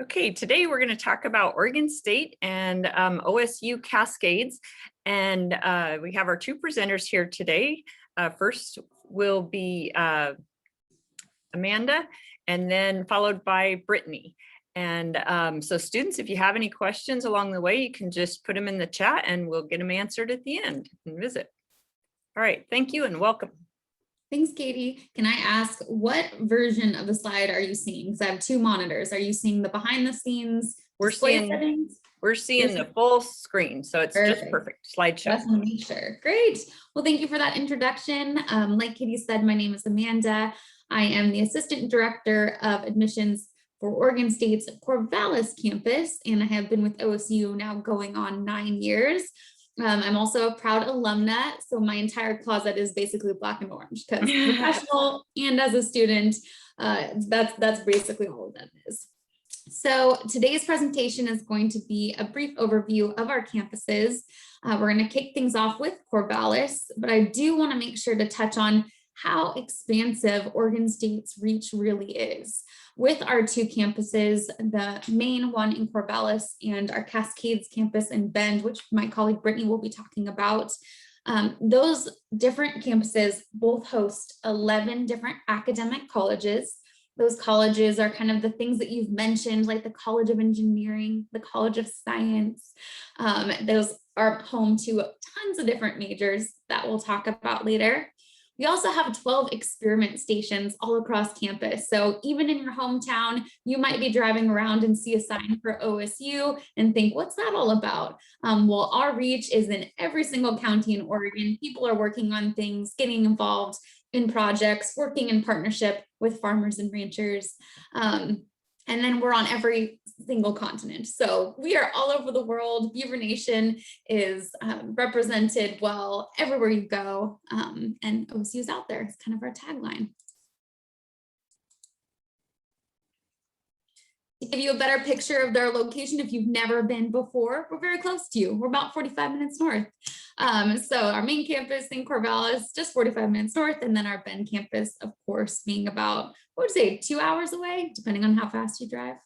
Okay, today we're going to talk about Oregon State and OSU-Cascades. And we have our two presenters here today. First will be Amanda, and then followed by Brittany. And so students, if you have any questions along the way, you can just put them in the chat and we'll get them answered at the end and visit. All right, thank you and welcome. Thanks, Katie. Can I ask, what version of the slide are you seeing? Because I have two monitors. Are you seeing the behind the scenes display settings? We're seeing the full screen, so it's just perfect slideshow. Just want to make sure. Great. Well, thank you for that introduction. Like Katie said, my name is Amanda. I am the Assistant Director of Admissions for Oregon State's Corvallis campus, and I have been with OSU now going on 9 years. I'm also a proud alumna, so my entire closet is basically black and orange because professional and as a student, that's basically all of that is. So today's presentation is going to be a brief overview of our campuses. We're going to kick things off with Corvallis, but I do want to make sure to touch on how expansive Oregon State's reach really is. With our two campuses, the main one in Corvallis and our Cascades campus in Bend, which my colleague Brittany will be talking about, those different campuses both host 11 different academic colleges. Those colleges are kind of the things that you've mentioned, like the College of Engineering, the College of Science. Those are home to tons of different majors that we'll talk about later. We also have 12 experiment stations all across campus. So even in your hometown, you might be driving around and see a sign for OSU and think, what's that all about? Well, our reach is in every single county in Oregon. People are working on things, getting involved in projects, working in partnership with farmers and ranchers. And then we're on every single continent. So we are all over the world. Beaver Nation is represented well everywhere you go. And OSU is out there. It's kind of our tagline. To give you a better picture of their location, if you've never been before, we're very close to you. We're about 45 minutes north. So our main campus in Corvallis, just 45 minutes north, and then our Bend campus, of course, being about, what would you say, 2 hours away, depending on how fast you drive.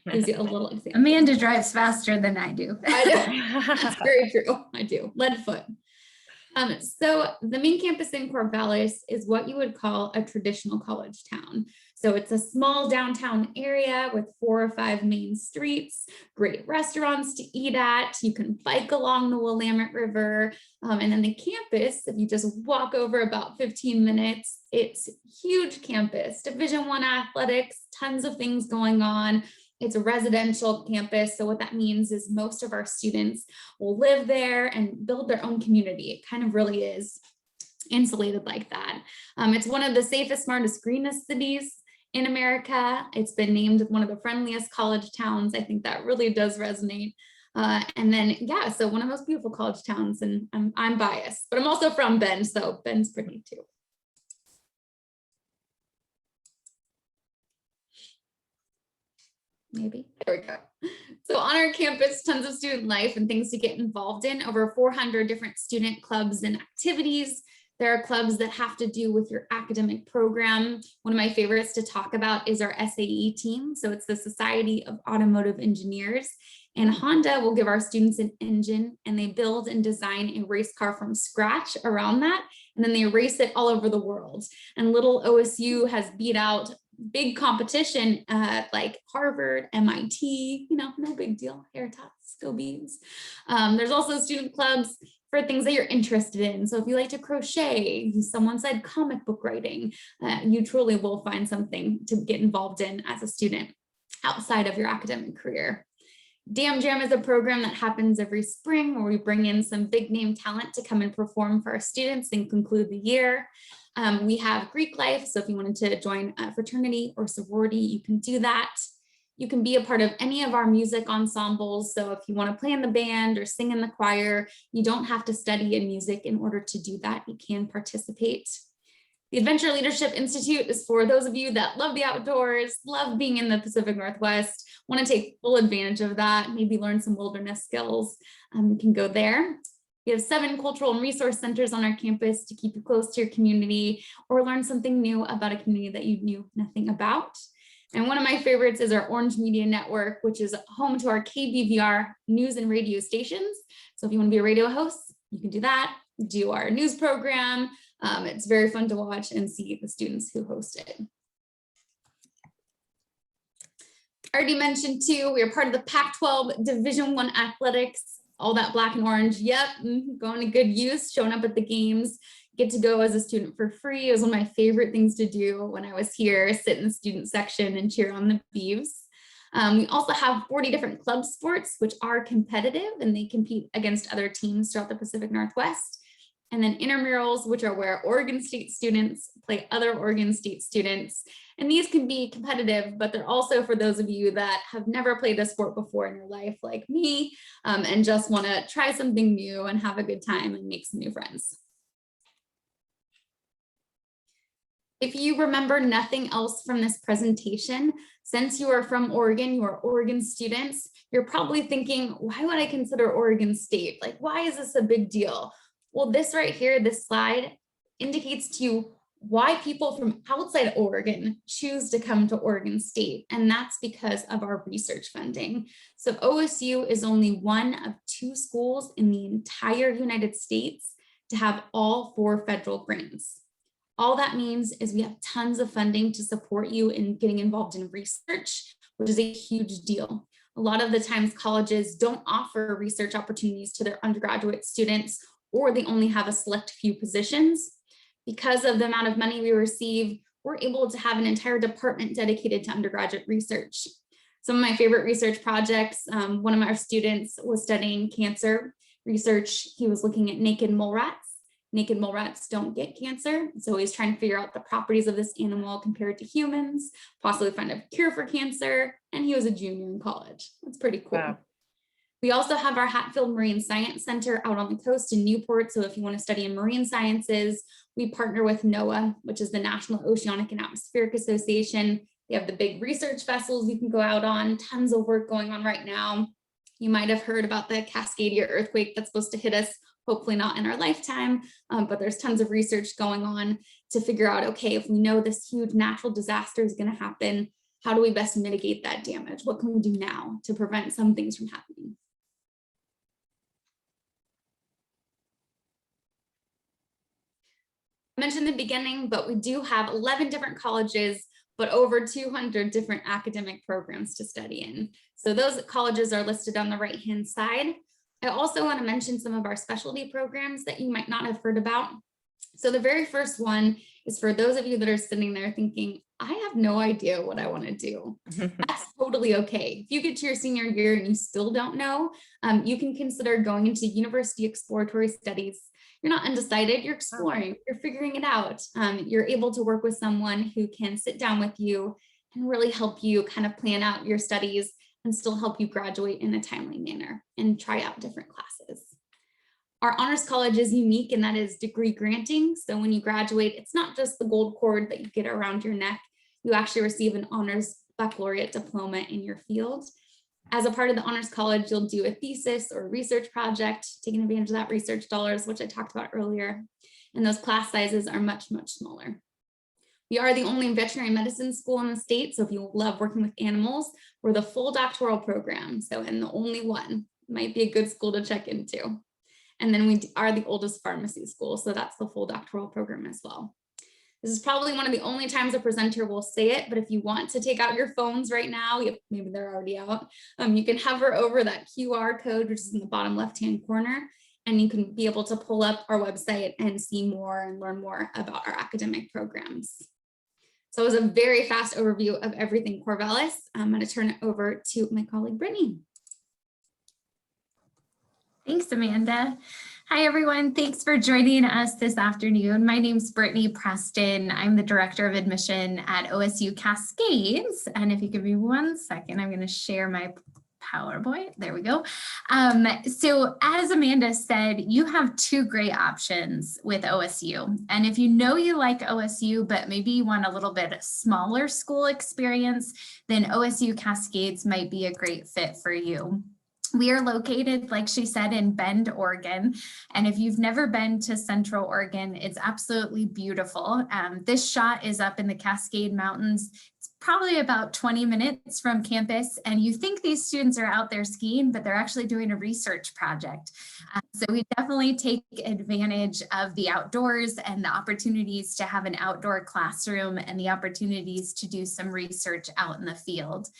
Gives you a little example. Amanda drives faster than I do. I know. That's very true. I do. Lead foot. So the main campus in Corvallis is what you would call a traditional college town. So it's a small downtown area with 4 or 5 main streets, great restaurants to eat at. You can bike along the Willamette River. And then the campus, if you just walk over about 15 minutes, it's huge campus, Division I athletics, tons of things going on. It's a residential campus. So what that means is most of our students will live there and build their own community. It kind of really is insulated like that. It's one of the safest, smartest, greenest cities in America. It's been named one of the friendliest college towns. I think that really does resonate. And then, yeah, so one of those beautiful college towns, and I'm biased, but I'm also from Bend, so Bend's pretty too. Maybe. There we go. So on our campus, tons of student life and things to get involved in, over 400 different student clubs and activities. There are clubs that have to do with your academic program. One of my favorites to talk about is our SAE team. So it's the Society of Automotive Engineers. And Honda will give our students an engine and they build and design a race car from scratch around that. And then they race it all over the world. And little OSU has beat out big competition like Harvard, MIT, you know, no big deal. Hair tots, go bees. There's also student clubs for things that you're interested in. So if you like to crochet, someone said comic book writing, you truly will find something to get involved in as a student outside of your academic career. Dam Jam is a program that happens every spring where we bring in some big name talent to come and perform for our students and conclude the year. We have Greek life. So if you wanted to join a fraternity or sorority, you can do that. You can be a part of any of our music ensembles. So if you want to play in the band or sing in the choir, you don't have to study in music in order to do that. You can participate. The Adventure Leadership Institute is for those of you that love the outdoors, love being in the Pacific Northwest, want to take full advantage of that, maybe learn some wilderness skills. You can go there. We have 7 cultural and resource centers on our campus to keep you close to your community or learn something new about a community that you knew nothing about. And one of my favorites is our Orange Media Network, which is home to our KBVR news and radio stations. So if you want to be a radio host, you can do that, do our news program. It's very fun to watch and see the students who host it. I already mentioned too, we are part of the Pac-12 Division I athletics, all that black and orange. Yep, going to good use, showing up at the games, get to go as a student for free. It was one of my favorite things to do when I was here, sit in the student section and cheer on the Beavs. We also have 40 different club sports, which are competitive and they compete against other teams throughout the Pacific Northwest. And then intramurals, which are where Oregon State students play other Oregon State students. And these can be competitive, but they're also for those of you that have never played a sport before in your life, like me, and just want to try something new and have a good time and make some new friends. If you remember nothing else from this presentation, since you are from Oregon, you are Oregon students, you're probably thinking, why would I consider Oregon State? Like, why is this a big deal? Well, this right here, this slide indicates to you why people from outside Oregon choose to come to Oregon State, and that's because of our research funding. So OSU is only one of 2 schools in the entire United States to have all 4 federal grants. All that means is we have tons of funding to support you in getting involved in research, which is a huge deal. A lot of the times colleges don't offer research opportunities to their undergraduate students, or they only have a select few positions. Because of the amount of money we receive, we're able to have an entire department dedicated to undergraduate research. Some of my favorite research projects, one of our students was studying cancer research. He was looking at naked mole rats. Naked mole rats don't get cancer. So he's trying to figure out the properties of this animal compared to humans, possibly find a cure for cancer. And he was a junior in college. That's pretty cool. Wow. We also have our Hatfield Marine Science Center out on the coast in Newport. So if you want to study in marine sciences, we partner with NOAA, which is the National Oceanic and Atmospheric Association. They have the big research vessels you can go out on, tons of work going on right now. You might have heard about the Cascadia earthquake that's supposed to hit us, hopefully not in our lifetime, but there's tons of research going on to figure out, okay, if we know this huge natural disaster is going to happen, how do we best mitigate that damage? What can we do now to prevent some things from happening? I mentioned in the beginning, but we do have 11 different colleges, but over 200 different academic programs to study in. So those colleges are listed on the right-hand side. I also want to mention some of our specialty programs that you might not have heard about. So the very first one is for those of you that are sitting there thinking, I have no idea what I want to do. That's totally okay. If you get to your senior year and you still don't know, you can consider going into university exploratory studies. You're not undecided, you're exploring, you're figuring it out. You're able to work with someone who can sit down with you and really help you kind of plan out your studies and still help you graduate in a timely manner and try out different classes. Our honors college is unique and that is degree granting. So when you graduate, it's not just the gold cord that you get around your neck. You actually receive an honors baccalaureate diploma in your field. As a part of the honors college, you'll do a thesis or a research project, taking advantage of that research dollars, which I talked about earlier. And those class sizes are much, much smaller. We are the only veterinary medicine school in the state. So if you love working with animals, we're the full doctoral program. So, and the only one. Might be a good school to check into. And then we are the oldest pharmacy school. So that's the full doctoral program as well. This is probably one of the only times a presenter will say it, but if you want to take out your phones right now, maybe they're already out, you can hover over that QR code, which is in the bottom left-hand corner, and you can be able to pull up our website and see more and learn more about our academic programs. So it was a very fast overview of everything Corvallis. I'm going to turn it over to my colleague, Brittany. Thanks, Amanda. Hi, everyone. Thanks for joining us this afternoon. My name's Brittany Preston. I'm the Director of Admission at OSU-Cascades. And if you give me 1 second, I'm going to share my PowerPoint. There we go. So as Amanda said, you have 2 great options with OSU. And if you know you like OSU, but maybe you want a little bit smaller school experience, then OSU-Cascades might be a great fit for you. We are located, like she said, in Bend, Oregon. And if you've never been to Central Oregon, it's absolutely beautiful. This shot is up in the Cascade Mountains. It's probably about 20 minutes from campus, and you think these students are out there skiing, but they're actually doing a research project. So we definitely take advantage of the outdoors and the opportunities to have an outdoor classroom and the opportunities to do some research out in the field.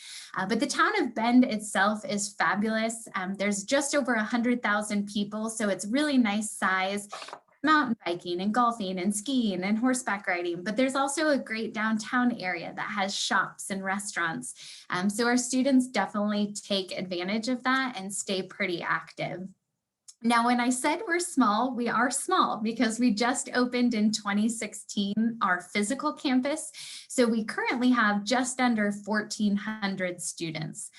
But the town of Bend itself is fabulous. There's just over 100,000 people, so it's really nice size. Mountain biking and golfing and skiing and horseback riding, but there's also a great downtown area that has shops and restaurants. So our students definitely take advantage of that and stay pretty active. Now, when I said we're small, we are small because we just opened in 2016 our physical campus. So we currently have just under 1,400 students.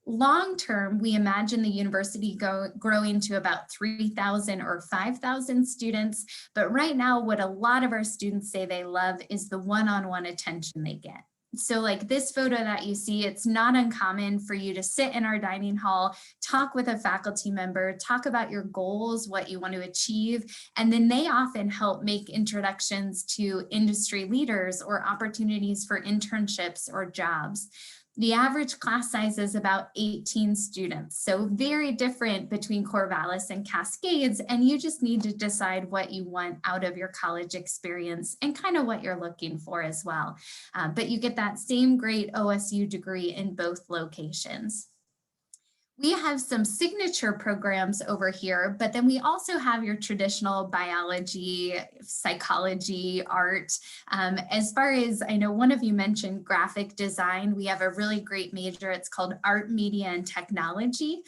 Long term, we imagine the university growing to about 3,000 or 5,000 students. But right now, what a lot of our students say they love is the one-on-one attention they get. So like this photo that you see, it's not uncommon for you to sit in our dining hall, talk with a faculty member, talk about your goals, what you want to achieve, and then they often help make introductions to industry leaders or opportunities for internships or jobs. The average class size is about 18 students, so very different between Corvallis and Cascades, and you just need to decide what you want out of your college experience and kind of what you're looking for as well. But you get that same great OSU degree in both locations. We have some signature programs over here, but then we also have your traditional biology, psychology, art. As far as I know, one of you mentioned graphic design. We have a really great major. It's called Art, Media, and Technology.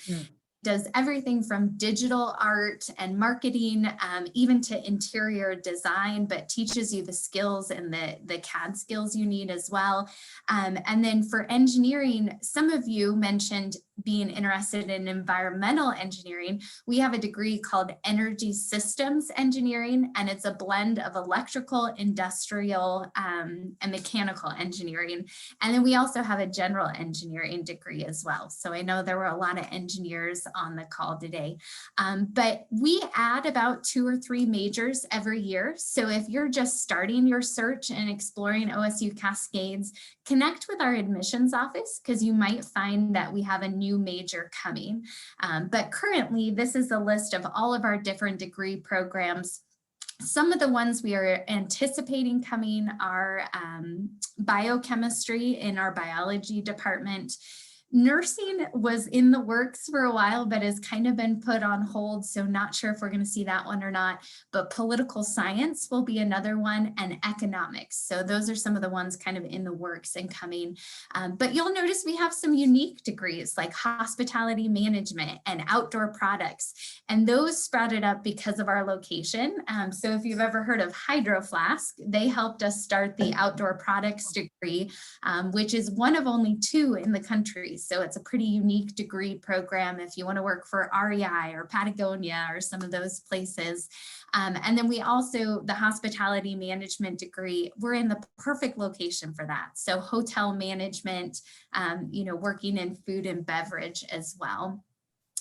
Does everything from digital art and marketing, even to interior design, but teaches you the skills and the CAD skills you need as well. And then for engineering, some of you mentioned being interested in environmental engineering. We have a degree called Energy Systems Engineering, and it's a blend of electrical, industrial, and mechanical engineering. And then we also have a general engineering degree as well. So I know there were a lot of engineers on the call today, but we add about 2 or 3 majors every year. So if you're just starting your search and exploring OSU Cascades, connect with our admissions office because you might find that we have a new major coming. But currently, this is a list of all of our different degree programs. Some of the ones we are anticipating coming are biochemistry in our biology department. Nursing was in the works for a while, but has kind of been put on hold. So not sure if we're going to see that one or not, but political science will be another one, and economics. So those are some of the ones kind of in the works and coming. But you'll notice we have some unique degrees like hospitality management and outdoor products. And those sprouted up because of our location. So if you've ever heard of Hydro Flask, they helped us start the outdoor products degree, which is one of only 2 in the country. So it's a pretty unique degree program if you want to work for REI or Patagonia or some of those places. And then we also, the hospitality management degree, we're in the perfect location for that. So hotel management, working in food and beverage as well.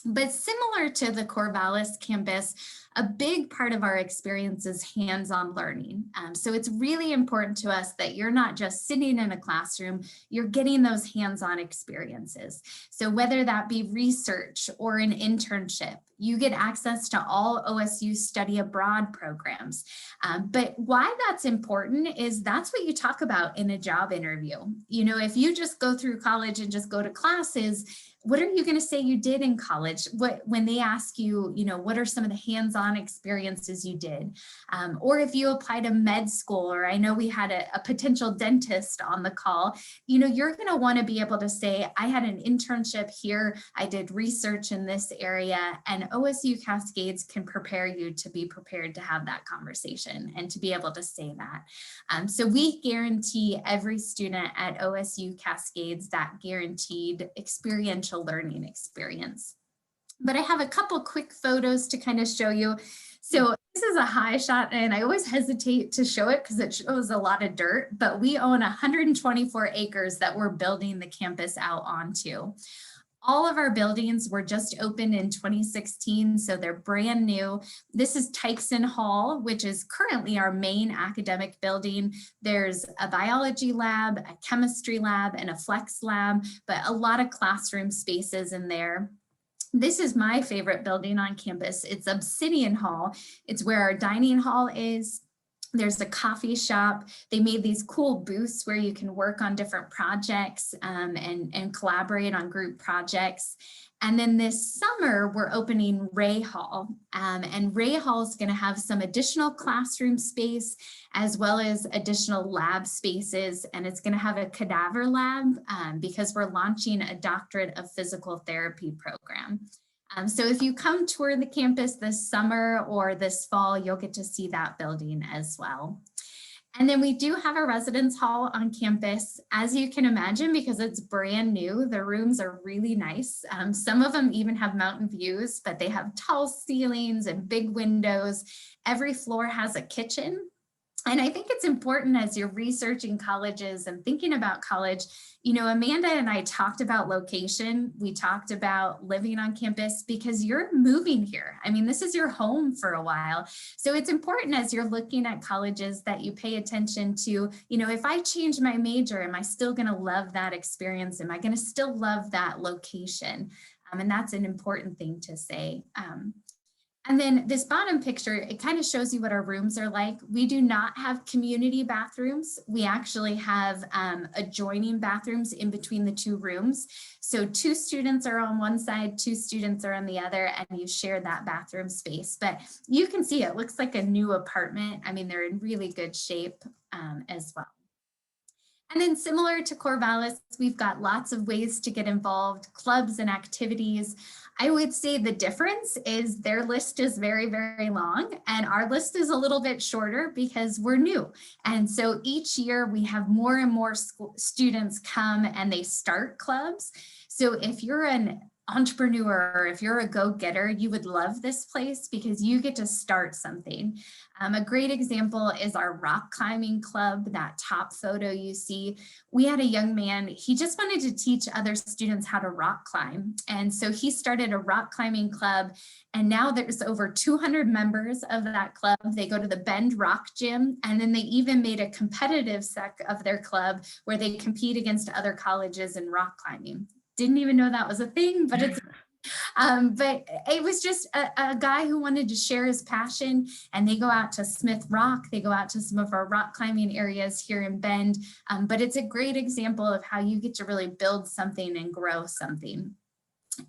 But similar to the Corvallis campus, a big part of our experience is hands-on learning. So it's really important to us that you're not just sitting in a classroom, you're getting those hands-on experiences. So whether that be research or an internship, you get access to all OSU study abroad programs. But why that's important is that's what you talk about in a job interview. If you just go through college and just go to classes, what are you going to say you did in college? When they ask you, what are some of the hands-on experiences you did? Or if you apply to med school, or I know we had a potential dentist on the call, you're going to want to be able to say, I had an internship here, I did research in this area, and OSU Cascades can prepare you to be prepared to have that conversation and to be able to say that. So we guarantee every student at OSU Cascades that guaranteed experiential learning experience. But I have a couple quick photos to kind of show you. So this is a high shot, and I always hesitate to show it because it shows a lot of dirt, but we own 124 acres that we're building the campus out onto. All of our buildings were just opened in 2016, so they're brand new. This is Tykeson Hall, which is currently our main academic building. There's a biology lab, a chemistry lab, and a flex lab, but a lot of classroom spaces in there. This is my favorite building on campus. It's Obsidian Hall. It's where our dining hall is. There's a coffee shop. They made these cool booths where you can work on different projects and collaborate on group projects. And then this summer, we're opening Ray Hall. And Ray Hall is going to have some additional classroom space as well as additional lab spaces. And it's going to have a cadaver lab because we're launching a doctorate of physical therapy program. So if you come tour the campus this summer or this fall, you'll get to see that building as well. And then we do have a residence hall on campus. As you can imagine, because it's brand new, the rooms are really nice. Some of them even have mountain views, but they have tall ceilings and big windows. Every floor has a kitchen. And I think it's important as you're researching colleges and thinking about college, you know, Amanda and I talked about location. We talked about living on campus because you're moving here. I mean, this is your home for a while. So it's important as you're looking at colleges that you pay attention to, you know, if I change my major, am I still going to love that experience? Am I going to still love that location? And that's an important thing to say. And then this bottom picture, it kind of shows you what our rooms are like. We do not have community bathrooms. We actually have adjoining bathrooms in between the two rooms. So 2 students are on one side, 2 students are on the other, and you share that bathroom space. But you can see it looks like a new apartment. I mean, they're in really good shape as well. And then similar to Corvallis, we've got lots of ways to get involved, clubs and activities. I would say the difference is their list is very, very long and our list is a little bit shorter because we're new. And so each year we have more and more students come and they start clubs. So if you're an entrepreneur, or if you're a go-getter, you would love this place because you get to start something. A great example is our rock climbing club, that top photo you see. We had a young man, he just wanted to teach other students how to rock climb. And so he started a rock climbing club and now there's over 200 members of that club. They go to the Bend Rock Gym and then they even made a competitive sec of their club where they compete against other colleges in rock climbing. Didn't even know that was a thing, but it's but it was just a guy who wanted to share his passion, and they go out to Smith Rock. They go out to some of our rock climbing areas here in Bend, but it's a great example of how you get to really build something and grow something.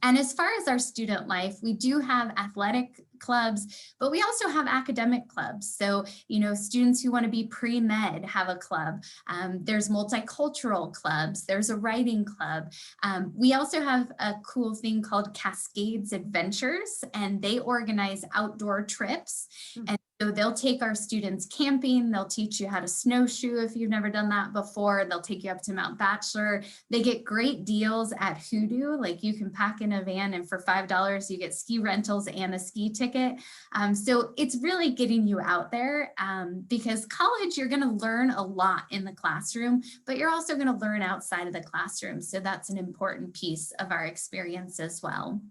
And as far as our student life, we do have athletic clubs, but we also have academic clubs. So, you know, students who want to be pre-med have a club. There's multicultural clubs. There's a writing club. We also have a cool thing called Cascades Adventures, and they organize outdoor trips. And so they'll take our students camping. They'll teach you how to snowshoe if you've never done that before. They'll take you up to Mount Bachelor. They get great deals at Hoodoo. Like you can pack in a van and for $5, you get ski rentals and a ski ticket. So it's really getting you out there because college, you're going to learn a lot in the classroom, but you're also going to learn outside of the classroom. So that's an important piece of our experience as well.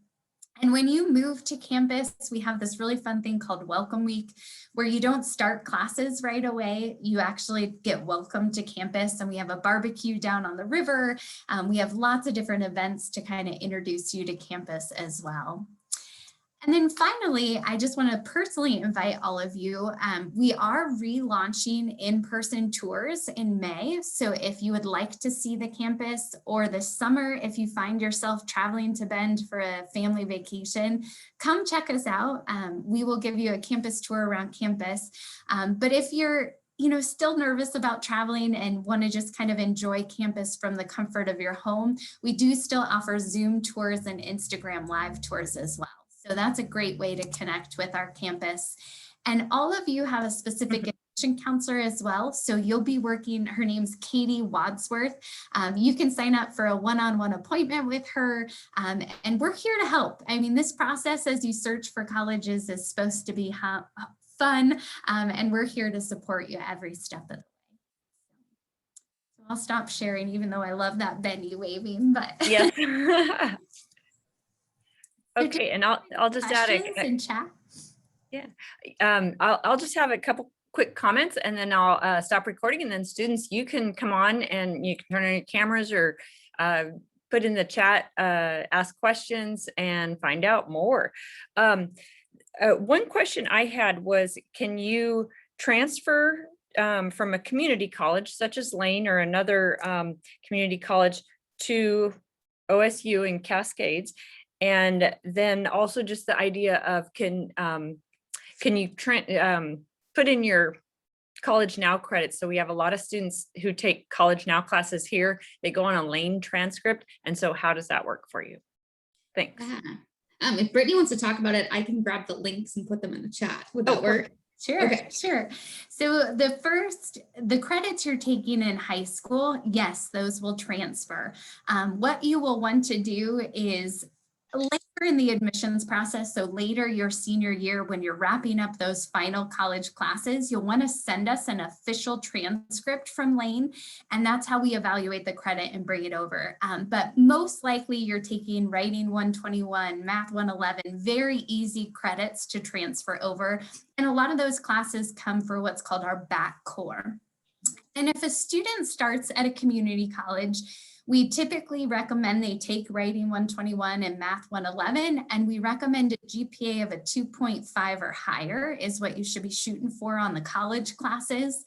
And when you move to campus, we have this really fun thing called Welcome Week, where you don't start classes right away. You actually get welcomed to campus, and we have a barbecue down on the river. We have lots of different events to kind of introduce you to campus as well. And then finally, I just want to personally invite all of you. We are relaunching in-person tours in May. So if you would like to see the campus, or this summer, if you find yourself traveling to Bend for a family vacation, come check us out. We will give you a campus tour around campus. But if you're still nervous about traveling and want to just kind of enjoy campus from the comfort of your home, we do still offer Zoom tours and Instagram live tours as well. So that's a great way to connect with our campus. And all of you have a specific admission counselor as well. So you'll be working, her name's Katie Wadsworth. You can sign up for a one-on-one appointment with her, and we're here to help. I mean, this process as you search for colleges is supposed to be fun, and we're here to support you every step of the way. So I'll stop sharing, even though I love that Benny waving, but yes. Okay, and I'll just add Questions in chat? I'll just have a couple quick comments and then I'll stop recording, and then students, you can come on and you can turn on your cameras or put in the chat, ask questions and find out more. One question I had was, can you transfer from a community college such as Lane or another community college to OSU in Cascades? And then also just the idea of can you put in your College Now credits? So we have a lot of students who take College Now classes here. They go on a Lane transcript. And so how does that work for you? Thanks. Yeah. If Brittany wants to talk about it, I can grab the links and put them in the chat. Would that work? Sure, Okay. sure. So the credits you're taking in high school, yes, those will transfer. What you will want to do is later in the admissions process, so later your senior year, when you're wrapping up those final college classes, you'll want to send us an official transcript from Lane, and that's how we evaluate the credit and bring it over. But most likely you're taking Writing 121, Math 111, very easy credits to transfer over. And a lot of those classes come for what's called our back core. And if a student starts at a community college, we typically recommend they take Writing 121 and Math 111, and we recommend a GPA of a 2.5 or higher is what you should be shooting for on the college classes.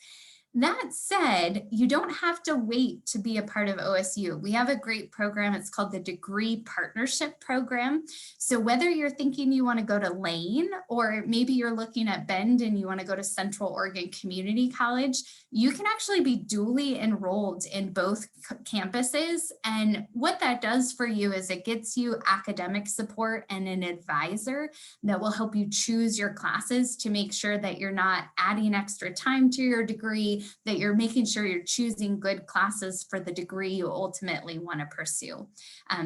That said, you don't have to wait to be a part of OSU. We have a great program. It's called the Degree Partnership Program. So whether you're thinking you want to go to Lane, or maybe you're looking at Bend and you want to go to Central Oregon Community College, you can actually be dually enrolled in both campuses. And what that does for you is it gets you academic support and an advisor that will help you choose your classes to make sure that you're not adding extra time to your degree, that you're making sure you're choosing good classes for the degree you ultimately want to pursue.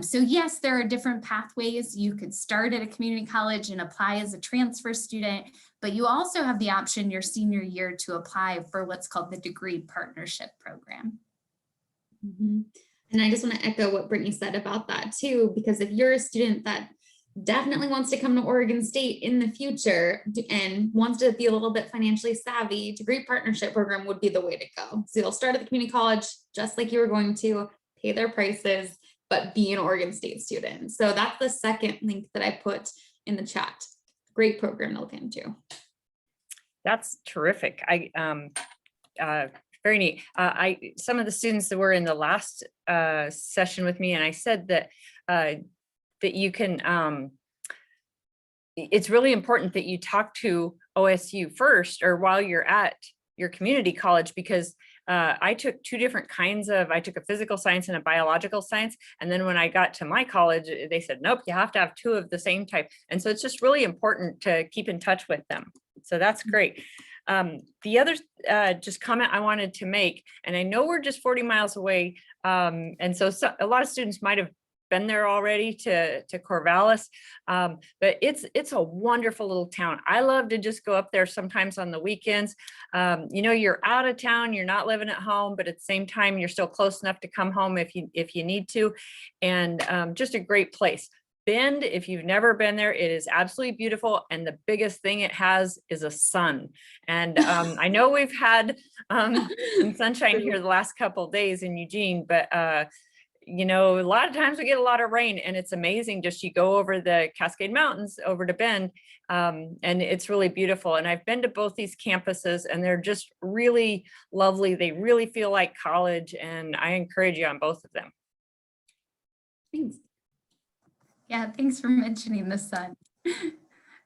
So yes, there are different pathways. You could start at a community college and apply as a transfer student, but you also have the option your senior year to apply for what's called the Degree Partnership Program. Mm-hmm. And I just want to echo what Brittany said about that too, because if you're a student that definitely wants to come to Oregon State in the future and wants to be a little bit financially savvy, Degree Partnership Program would be the way to go. So you'll start at the community college, just like you were going to, pay their prices, but be an Oregon State student. So that's the second link that I put in the chat. Great program to look into. That's terrific. Very neat. Some of the students that were in the last session with me, and I said that that you can, it's really important that you talk to OSU first or while you're at your community college, because I took two different kinds of, I took a physical science and a biological science. And then when I got to my college, they said, nope, you have to have two of the same type. And so it's just really important to keep in touch with them. So that's great. The other just comment I wanted to make, and I know we're just 40 miles away. And so a lot of students might have been there already to Corvallis, but it's a wonderful little town. I love to just go up there sometimes on the weekends. You know, you're out of town, you're not living at home, but at the same time, you're still close enough to come home if you need to, and just a great place. Bend, if you've never been there, it is absolutely beautiful. And the biggest thing it has is a sun. And I know we've had some sunshine here the last couple of days in Eugene, but you know, a lot of times we get a lot of rain, and it's amazing. Just you go over the Cascade Mountains over to Bend, and it's really beautiful. And I've been to both these campuses, and they're just really lovely. They really feel like college, and I encourage you on both of them. Thanks. Yeah, thanks for mentioning the sun.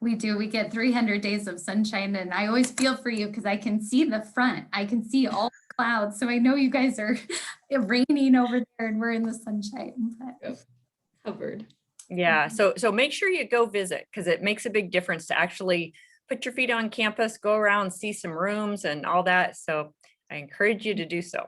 We do. We get 300 days of sunshine, and I always feel for you because I can see the front. I can see all the clouds. So I know you guys are raining over there and we're in the sunshine. But. Covered. Yeah. So make sure you go visit, because it makes a big difference to actually put your feet on campus, go around, see some rooms and all that. So I encourage you to do so.